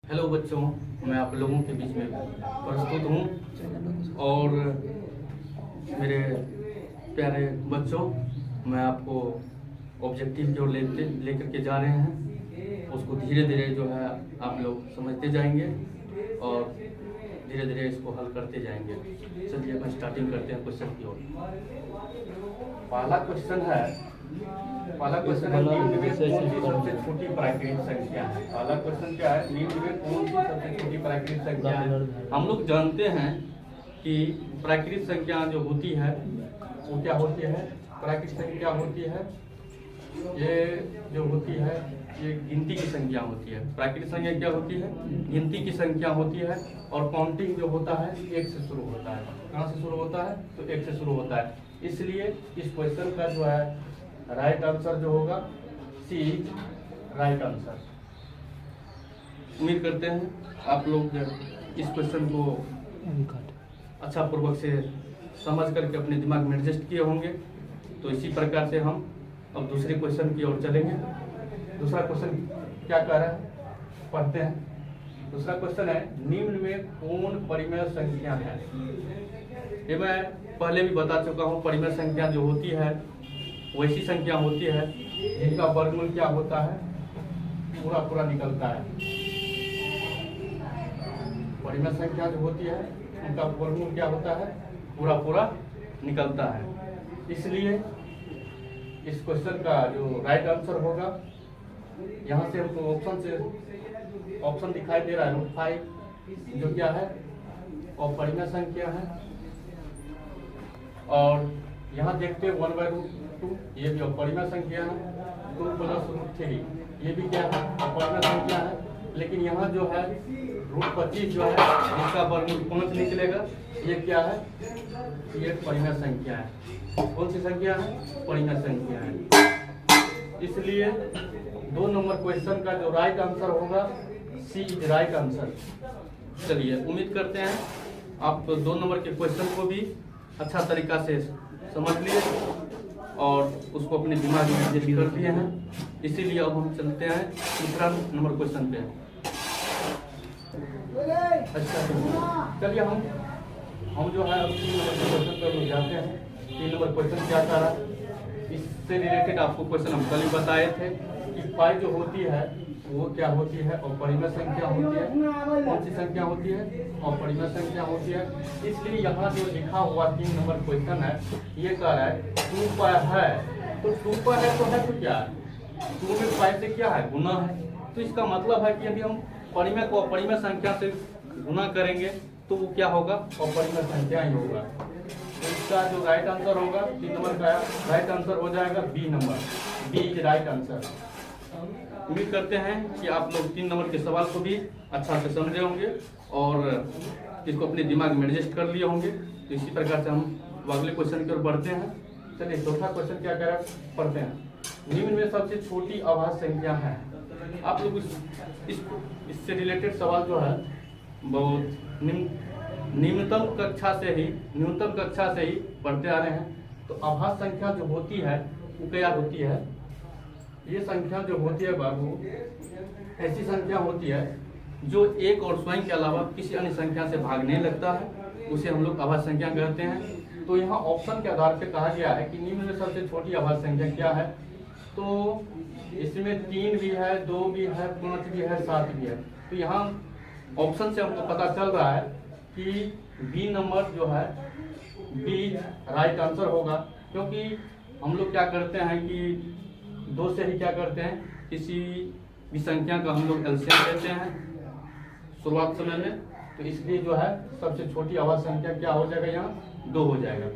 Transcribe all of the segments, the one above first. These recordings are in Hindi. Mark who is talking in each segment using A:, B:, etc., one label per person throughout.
A: हेलो बच्चों, मैं आप लोगों के बीच में प्रस्तुत हूँ और मेरे प्यारे बच्चों, मैं आपको ऑब्जेक्टिव जो लेकर के जा रहे हैं उसको धीरे धीरे जो है आप लोग समझते जाएंगे और धीरे धीरे इसको हल करते जाएंगे। चलिए अपन स्टार्टिंग करते हैं क्वेश्चन की ओर। पहला क्वेश्चन है निम्न में कौन सी सबसे छोटी प्राकृतिक संख्या है। पहला क्वेश्चन क्या है, निम्न में कौन सी सबसे छोटी प्राकृतिक संख्या है। हम लोग जानते हैं कि प्राकृतिक संख्या जो होती है वो क्या होती है। प्राकृतिक संख्या होती है ये जो होती है ये गिनती की संख्या होती है। प्राकृतिक संख्या क्या होती है, गिनती की संख्या होती है और काउंटिंग जो होता है एक से शुरू होता है। कहाँ से शुरू होता है, तो एक से शुरू होता है। इसलिए इस क्वेश्चन का जो है राइट आंसर जो होगा सी राइट आंसर। उम्मीद करते हैं आप लोग इस क्वेश्चन को अच्छा पूर्वक से समझ करके अपने दिमाग में एडजस्ट किए होंगे। तो इसी प्रकार से हम अब दूसरे क्वेश्चन की ओर चलेंगे। दूसरा क्वेश्चन क्या कह रहा है, पढ़ते हैं। दूसरा क्वेश्चन है, निम्न में कौन परिमेय संख्या है। ये मैं पहले भी बता चुका हूँ, परिमेय संख्या जो होती है वैसी संख्या होती है जिनका वर्गमूल क्या होता है, पूरा पूरा निकलता है। परिमेय संख्या जो होती है उनका वर्गमूल क्या होता है, पूरा पूरा निकलता है। इसलिए इस क्वेश्चन का जो राइट आंसर होगा, यहाँ से हमको ऑप्शन दिखाई दे रहा है रूट 5 जो क्या है अपरिमेय संख्या है। और यहाँ देखते हैं 1/√2 ये भी अपरिमेय संख्या है। 2 + √3 ये भी क्या है अपरिमेय संख्या है। लेकिन यहाँ जो है √25 जो है इसका वर्गमूल 5 निकलेगा, ये क्या है, ये परिमेय संख्या है। कौन सी संख्या है, परिमेय संख्या है। इसलिए 2 नंबर क्वेश्चन का जो राइट आंसर होगा सी इज राइट आंसर। चलिए उम्मीद करते हैं आप 2 नंबर के क्वेश्चन को भी अच्छा तरीका से समझ लिए और उसको अपने दिमाग में एडजस्ट कर दिए हैं। इसीलिए अब हम चलते हैं तीसरा नंबर क्वेश्चन पे। अच्छा चलिए हम जो है अब 3 नंबर के क्वेश्चन पर जाते हैं। 3 नंबर क्वेश्चन क्या कह रहा है, इससे रिलेटेड आपको क्वेश्चन हम कल ही बताए थे कि पाई जो होती है वो क्या होती है, अपरिमेय संख्या होती है। कौन सी संख्या होती है, अपरिमेय संख्या होती है। इसलिए यहाँ जो लिखा हुआ 3 नंबर क्वेश्चन है ये कह रहा है 2 पाई है, तो 2 पाई है तो है तो क्या है, 2 में पाई से क्या है, गुना है। तो इसका मतलब है कि यदि हम परिमेय को अपरिमेय संख्या से गुना करेंगे तो वो क्या होगा, अपरिमेय संख्या ही होगा। तो इसका जो राइट आंसर होगा 3 नंबर का राइट आंसर हो जाएगा b number, b is right answer. उम्मीद करते हैं कि आप लोग 3 नंबर के सवाल को भी अच्छा से समझे होंगे और इसको अपने दिमाग में एडजस्ट कर लिए होंगे। तो इसी प्रकार से हम अगले क्वेश्चन की ओर बढ़ते हैं। चलिए चौथा क्वेश्चन क्या कह रहा है, पढ़ते हैं। निम्न में सबसे छोटी अभाज्य संख्या है। आप लोग इससे रिलेटेड सवाल जो है बहुत न्यूनतम कक्षा से ही पढ़ते आ रहे हैं। तो अभाज्य संख्या जो होती है वो क्या होती है, ये संख्या जो होती है बाबू ऐसी संख्या होती है जो एक और स्वयं के अलावा किसी अन्य संख्या से भाग नहीं लगता है, उसे हम लोग अभाज्य संख्या कहते हैं। तो यहाँ ऑप्शन के आधार पर कहा गया है कि निम्न में सबसे छोटी अभाज्य संख्या क्या है। तो इसमें 3 भी है, 2 भी है, 5 भी है, 7 भी है। तो यहाँ ऑप्शन से हमको पता चल रहा है कि बी नंबर जो है बी राइट आंसर होगा। क्योंकि हम लोग क्या करते हैं कि 2 से ही क्या करते हैं, किसी भी संख्या का हम लोग एलसीएम लेते हैं शुरुआत समय में। तो इसलिए जो है सबसे छोटी अभाज्य संख्या क्या हो जाएगा, यहाँ 2 हो जाएगा।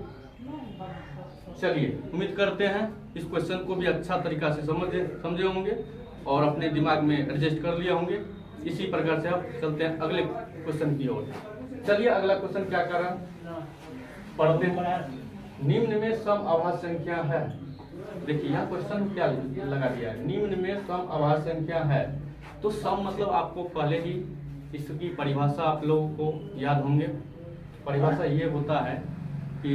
A: चलिए उम्मीद करते हैं इस क्वेश्चन को भी अच्छा तरीका से समझे होंगे और अपने दिमाग में एडजस्ट कर लिए होंगे। इसी प्रकार से अब चलते हैं अगले क्वेश्चन की ओर। चलिए अगला क्वेश्चन क्या कर रहा है, पढ़ते हैं। निम्न में सम अभाज्य संख्या है। देखिए यहाँ क्वेश्चन क्या लगा दिया है, निम्न में सम अभाज्य संख्या है। तो सम मतलब आपको पहले ही इसकी परिभाषा आप लोगों को याद होंगे। परिभाषा ये होता है कि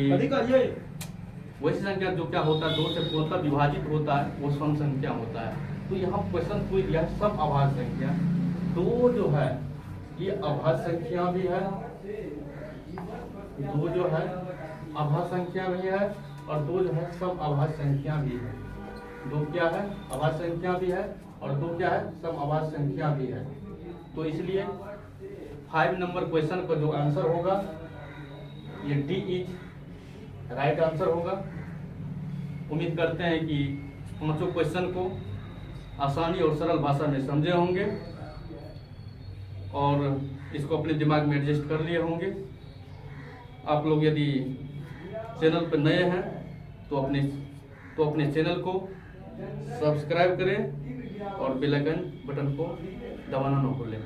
A: वैसी संख्या जो क्या होता है 2 से पूर्णतः विभाजित होता है वो सम संख्या होता है। तो यहाँ क्वेश्चन पूछ दिया सम अभाज्य संख्या। दो जो है ये अभाज्य संख्या भी है, दो जो है अभाज्य संख्या भी है और दो जो है सम अभाज्य संख्या भी है। दो क्या है? अभाज्य संख्या भी है और दो क्या है? सम अभाज्य संख्या भी है। तो इसलिए 5 नंबर क्वेश्चन का जो आंसर होगा ये डी इज राइट आंसर होगा। उम्मीद करते हैं कि पांचों क्वेश्चन को आसानी और सरल भाषा में समझे होंगे और इसको अपने दिमाग में एडजस्ट कर लिए होंगे। आप लोग यदि चैनल पर नए हैं तो अपने चैनल को सब्सक्राइब करें और बेल आइकन बटन को दबाना न भूलें।